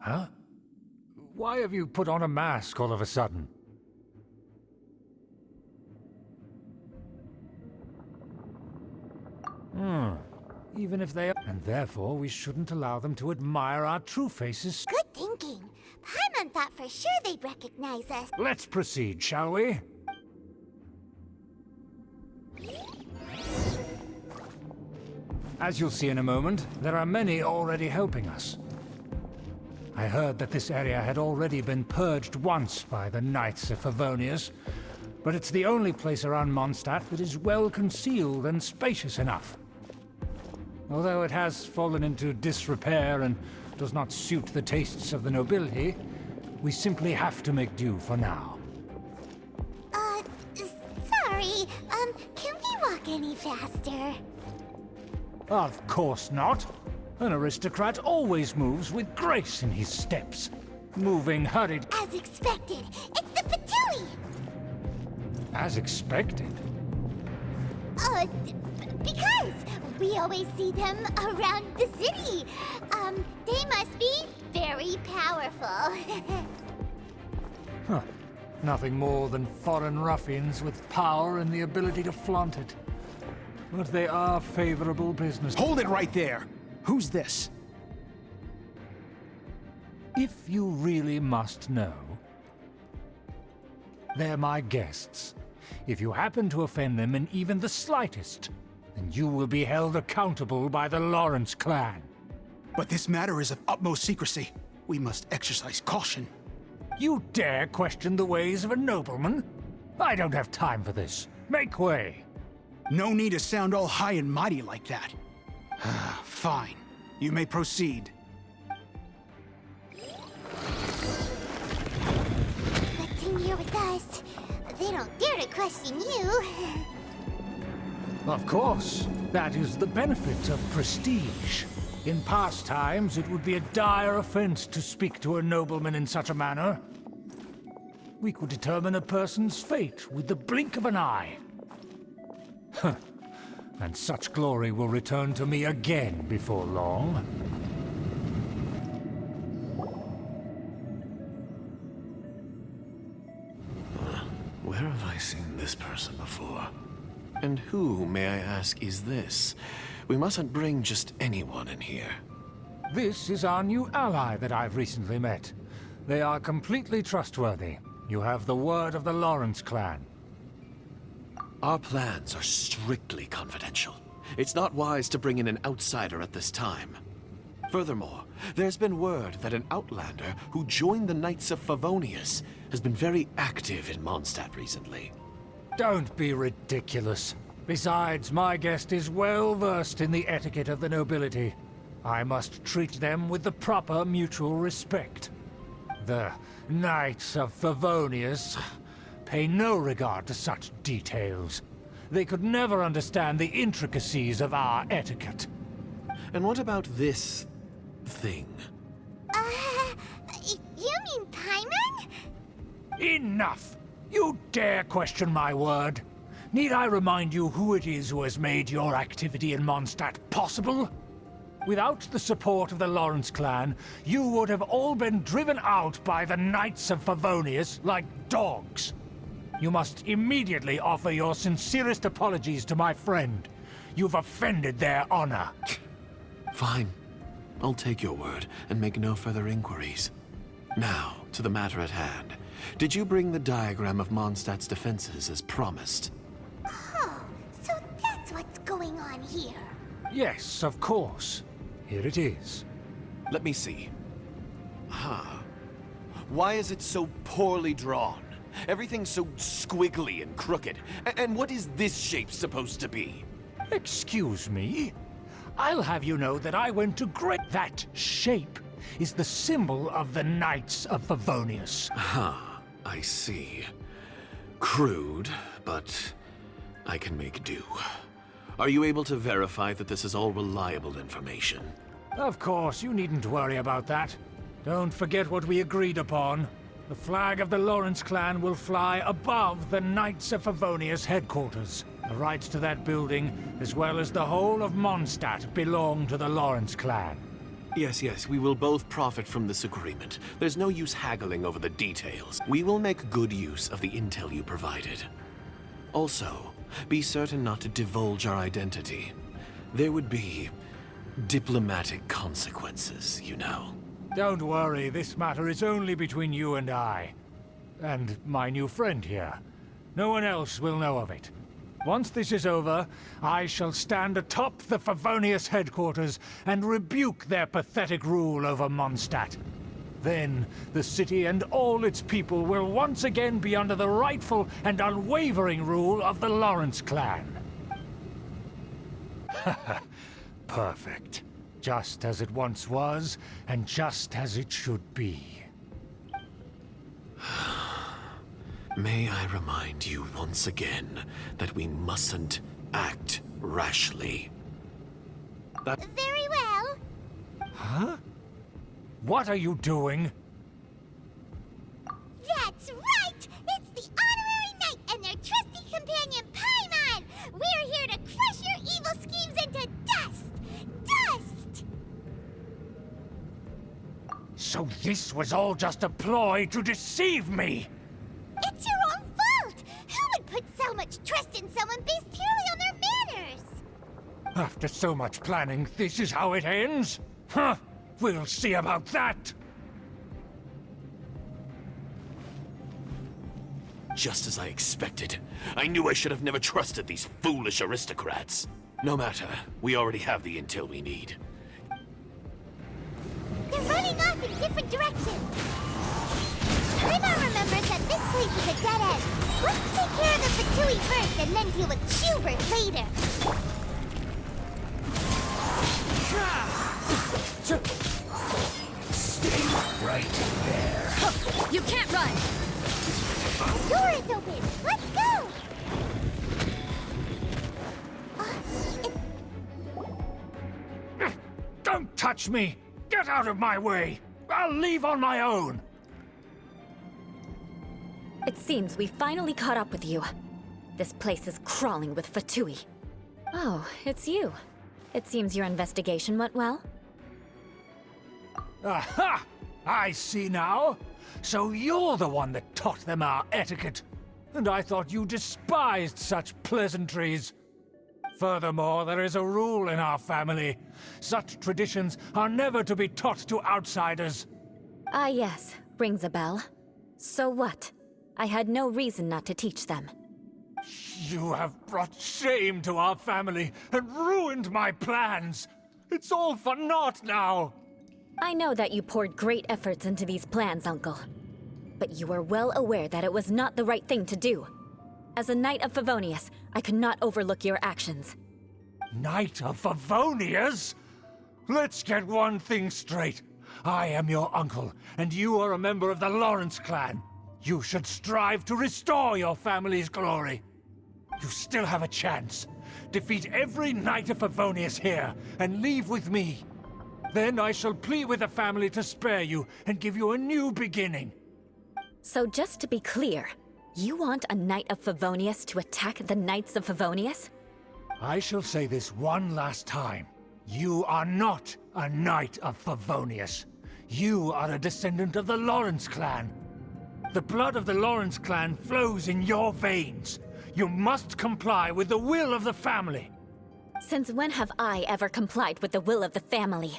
Huh? Why have you put on a mask all of a sudden? Even if they are... And therefore, we shouldn't allow them to admire our true faces. Good thinking. Paimon thought for sure they'd recognize us. Let's proceed, shall we? As you'll see in a moment, there are many already helping us. I heard that this area had already been purged once by the Knights of Favonius, but it's the only place around Mondstadt that is well concealed and spacious enough. Although it has fallen into disrepair and does not suit the tastes of the nobility, we simply have to make do for now. Sorry, can we walk any faster? Of course not. An aristocrat always moves with grace in his steps. Moving hurried... As expected, it's the Fatui! As expected? Because we always see them around the city. They must be very powerful. Huh. Nothing more than foreign ruffians with power and the ability to flaunt it. But they are favorable business. Hold it right there! Who's this? If you really must know, they're my guests. If you happen to offend them in even the slightest, then you will be held accountable by the Lawrence clan. But this matter is of utmost secrecy. We must exercise caution. You dare question the ways of a nobleman? I don't have time for this. Make way. No need to sound all high and mighty like that. Fine. You may proceed. Good thing you're with us. They don't dare to question you. Of course. That is the benefit of prestige. In past times, it would be a dire offense to speak to a nobleman in such a manner. We could determine a person's fate with the blink of an eye. Huh. And such glory will return to me again before long. Where have I seen this person before? And who, may I ask, is this? We mustn't bring just anyone in here. This is our new ally that I've recently met. They are completely trustworthy. You have the word of the Lawrence clan. Our plans are strictly confidential. It's not wise to bring in an outsider at this time. Furthermore, there's been word that an outlander who joined the Knights of Favonius has been very active in Mondstadt recently. Don't be ridiculous. Besides, my guest is well versed in the etiquette of the nobility. I must treat them with the proper mutual respect. The Knights of Favonius pay no regard to such details. They could never understand the intricacies of our etiquette. And what about this thing? You mean Paimon? Enough! You dare question my word? Need I remind you who it is who has made your activity in Mondstadt possible? Without the support of the Lawrence clan, you would have all been driven out by the Knights of Favonius like dogs. You must immediately offer your sincerest apologies to my friend. You've offended their honor. Fine. I'll take your word and make no further inquiries. Now, to the matter at hand. Did you bring the diagram of Mondstadt's defenses as promised? Oh, so that's what's going on here. Yes, of course. Here it is. Let me see. Why is it so poorly drawn? Everything's so squiggly and crooked. And what is this shape supposed to be? Excuse me? I'll have you know that I went to great... That shape is the symbol of the Knights of Favonius. I see. Crude, but I can make do. Are you able to verify that this is all reliable information? Of course, you needn't worry about that. Don't forget what we agreed upon. The flag of the Lawrence clan will fly above the Knights of Favonius headquarters. The rights to that building, as well as the whole of Mondstadt, belong to the Lawrence clan. Yes, we will both profit from this agreement. There's no use haggling over the details. We will make good use of the intel you provided. Also, be certain not to divulge our identity. There would be diplomatic consequences, you know. Don't worry, this matter is only between you and I. And my new friend here. No one else will know of it. Once this is over, I shall stand atop the Favonius headquarters and rebuke their pathetic rule over Mondstadt. Then, the city and all its people will once again be under the rightful and unwavering rule of the Lawrence clan. Perfect. Just as it once was, and just as it should be. May I remind you once again that we mustn't act rashly. Very well. Huh? What are you doing? That's right! It's the Honorary Knight and their trusty companion, Paimon! We're here to crush your evil schemes into dust! Dust! So this was all just a ploy to deceive me! It's your own fault! Who would put so much trust in someone based purely on their manners? After so much planning, this is how it ends? Huh! We'll see about that! Just as I expected. I knew I should have never trusted these foolish aristocrats. No matter, we already have the intel we need. They're running off in different directions. Paimon remembers that this place is a dead end. Let's take care of the Fatui first and then deal with Schubert later. Stay right there. You can't run! The door is open. Let's go! Don't touch me! Get out of my way! I'll leave on my own! It seems we finally caught up with you. This place is crawling with Fatui. Oh, it's you. It seems your investigation went well. Aha! I see now! So you're the one that taught them our etiquette. And I thought you despised such pleasantries. Furthermore, there is a rule in our family. Such traditions are never to be taught to outsiders. Ah yes, rings a bell. So what? I had no reason not to teach them. You have brought shame to our family and ruined my plans. It's all for naught now. I know that you poured great efforts into these plans, Uncle. But you were well aware that it was not the right thing to do. As a Knight of Favonius, I could not overlook your actions. Knight of Favonius? Let's get one thing straight. I am your uncle, and you are a member of the Lawrence clan. You should strive to restore your family's glory. You still have a chance. Defeat every Knight of Favonius here, and leave with me. Then I shall plead with the family to spare you and give you a new beginning. So just to be clear, you want a Knight of Favonius to attack the Knights of Favonius? I shall say this one last time. You are not a Knight of Favonius. You are a descendant of the Lawrence clan. The blood of the Lawrence clan flows in your veins. You must comply with the will of the family. Since when have I ever complied with the will of the family?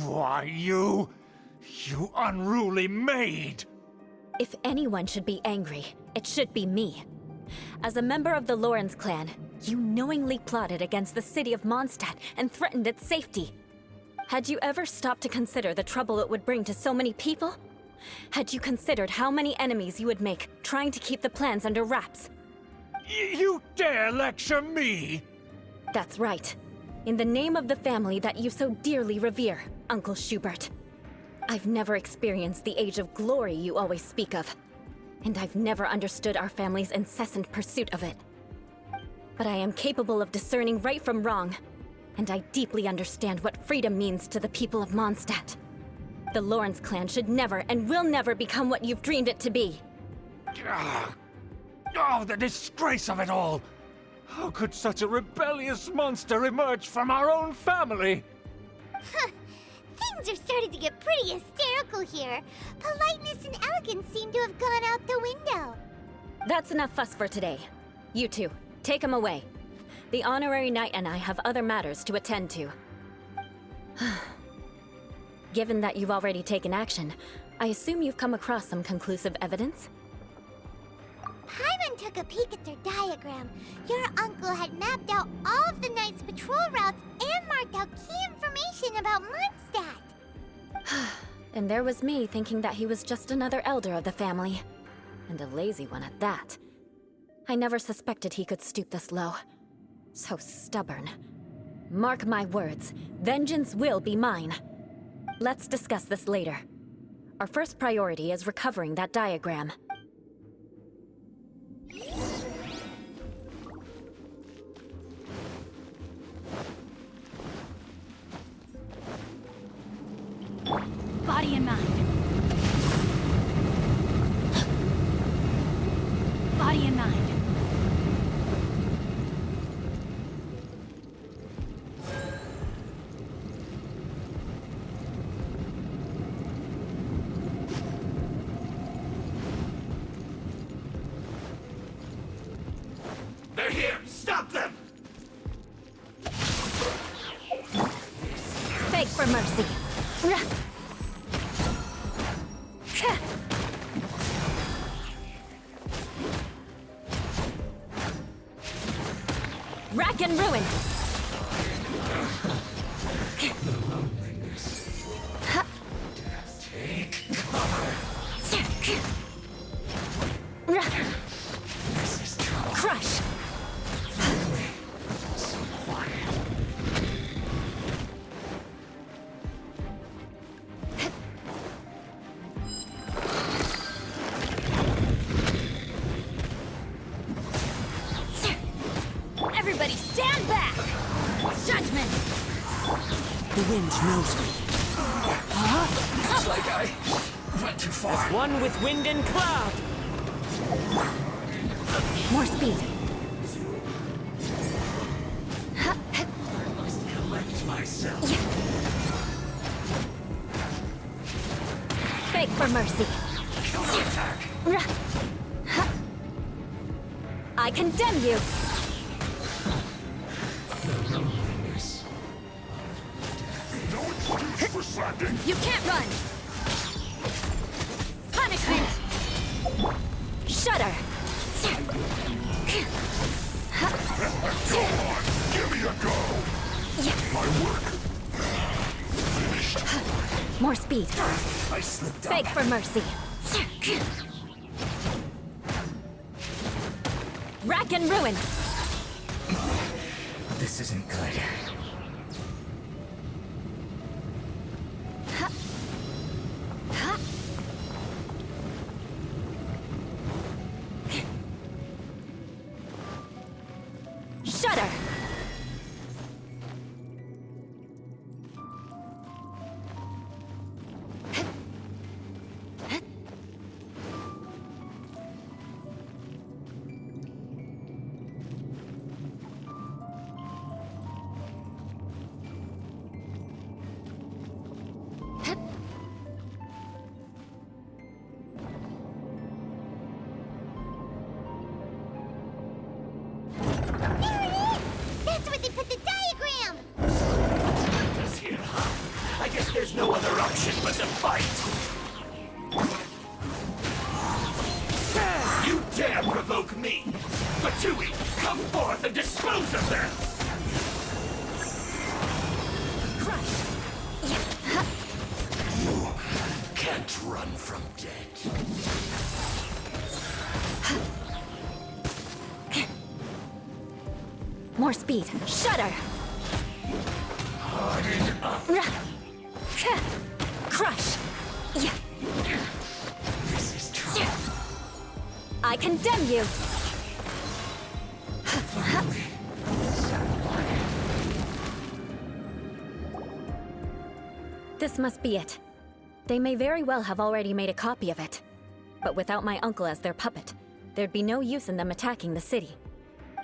Why, you unruly maid! If anyone should be angry, it should be me. As a member of the Lawrence clan, you knowingly plotted against the city of Mondstadt and threatened its safety. Had you ever stopped to consider the trouble it would bring to so many people? Had you considered how many enemies you would make trying to keep the plans under wraps? You dare lecture me? That's right. In the name of the family that you so dearly revere, Uncle Schubert. I've never experienced the age of glory you always speak of, and I've never understood our family's incessant pursuit of it. But I am capable of discerning right from wrong, and I deeply understand what freedom means to the people of Mondstadt. The Lawrence clan should never and will never become what you've dreamed it to be. Oh, the disgrace of it all! How could such a rebellious monster emerge from our own family? Things are starting to get pretty hysterical here. Politeness and elegance seem to have gone out the window. That's enough fuss for today. You two, take him away. The honorary knight and I have other matters to attend to. Given that you've already taken action, I assume you've come across some conclusive evidence? Paimon took a peek at their diagram. Your uncle had mapped out all of the Knight's patrol routes and marked out key information about Mondstadt. And there was me thinking that he was just another elder of the family. And a lazy one at that. I never suspected he could stoop this low. So stubborn. Mark my words, vengeance will be mine. Let's discuss this later. Our first priority is recovering that diagram. Body and mind. Body and mind. They're here! Stop them! Beg for mercy. Rack and ruin. Take cover. This is trouble. Crush. So quiet. Everybody stand back! Judgment! The wind knows me. Looks like I went too far. One with wind and cloud. More speed. Collect myself. Beg for mercy. Counterattack. I condemn you. You can't run! Punishment! Shudder. Give me a go! My work finished. More speed. I slipped Beg up. for mercy. Rack and ruin. This isn't good. Shudder. There it is! That's where they put the diagram! Does here, huh? I guess there's no other option but to fight! You dare provoke me! Fatui, come forth and dispose of them! You can't run from dead. More speed. Shudder. Crush. This is trouble. I condemn you. This must be it. They may very well have already made a copy of it. But without my uncle as their puppet, there'd be no use in them attacking the city.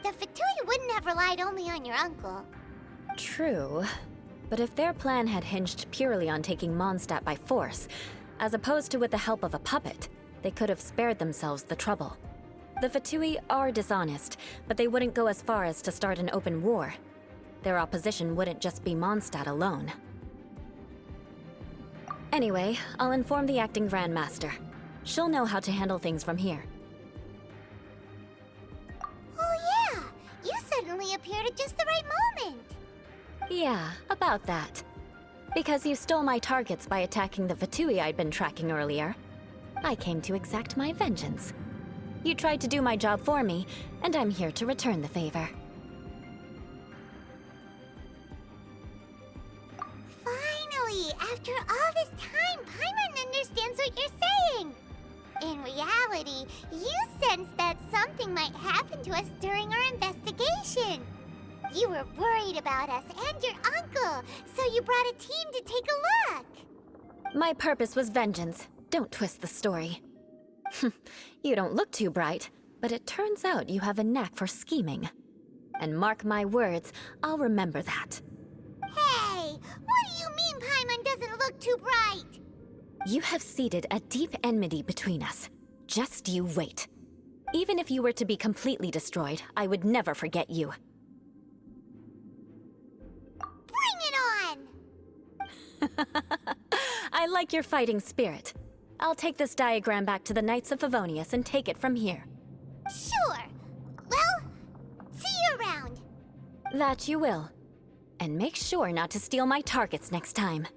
The Fatui wouldn't have relied only on your uncle. True. But if their plan had hinged purely on taking Mondstadt by force, as opposed to with the help of a puppet, they could have spared themselves the trouble. The Fatui are dishonest, but they wouldn't go as far as to start an open war. Their opposition wouldn't just be Mondstadt alone. Anyway, I'll inform the acting Grandmaster. She'll know how to handle things from here. Oh yeah! You suddenly appeared at just the right moment! Yeah, about that. Because you stole my targets by attacking the Fatui I'd been tracking earlier, I came to exact my vengeance. You tried to do my job for me, and I'm here to return the favor. Finally! After all this time, Paimon understands what you're saying! In reality, you sensed that something might happen to us during our investigation. You were worried about us and your uncle, so you brought a team to take a look. My purpose was vengeance. Don't twist the story. You don't look too bright, but it turns out you have a knack for scheming. And mark my words, I'll remember that. Hey, what do you mean Paimon doesn't look too bright? You have seeded a deep enmity between us. Just you wait. Even if you were to be completely destroyed, I would never forget you. Bring it on! I like your fighting spirit. I'll take this diagram back to the Knights of Favonius and take it from here. Sure. Well, see you around. That you will. And make sure not to steal my targets next time.